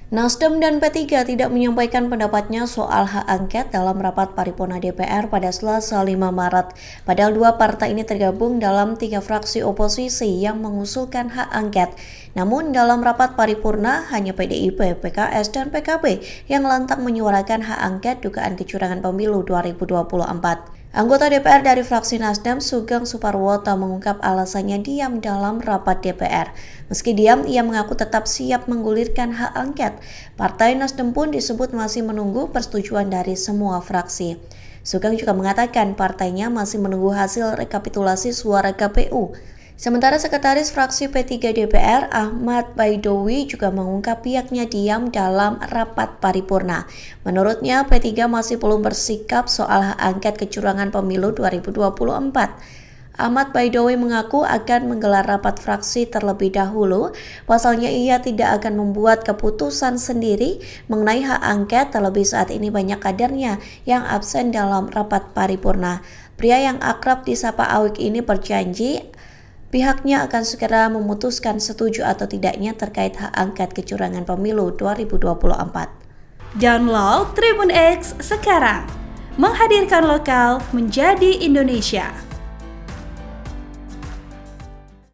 Nasdem dan P3 tidak menyampaikan pendapatnya soal hak angket dalam rapat paripurna DPR pada Selasa 5 Maret. Padahal dua partai ini tergabung dalam 3 fraksi oposisi yang mengusulkan hak angket. Namun dalam rapat paripurna hanya PDIP, PKS, dan PKB yang lantang menyuarakan hak angket dugaan kecurangan pemilu 2024. Anggota DPR dari fraksi Nasdem, Sugeng Suparwoto, mengungkap alasannya diam dalam rapat DPR. Meski diam, ia mengaku tetap siap menggulirkan hak angket. Partai Nasdem pun disebut masih menunggu persetujuan dari semua fraksi. Sugeng juga mengatakan partainya masih menunggu hasil rekapitulasi suara KPU. Sementara Sekretaris Fraksi P3 DPR, Ahmad Baidowi, juga mengungkap pihaknya diam dalam rapat paripurna. Menurutnya, P3 masih belum bersikap soal hak angket kecurangan pemilu 2024. Ahmad Baidowi mengaku akan menggelar rapat fraksi terlebih dahulu. Pasalnya ia tidak akan membuat keputusan sendiri mengenai hak angket, terlebih saat ini banyak kadernya yang absen dalam rapat paripurna. Pria yang akrab disapa Awik ini berjanji pihaknya akan segera memutuskan setuju atau tidaknya terkait hak angket kecurangan pemilu 2024. Download Tribun X sekarang, menghadirkan lokal menjadi Indonesia.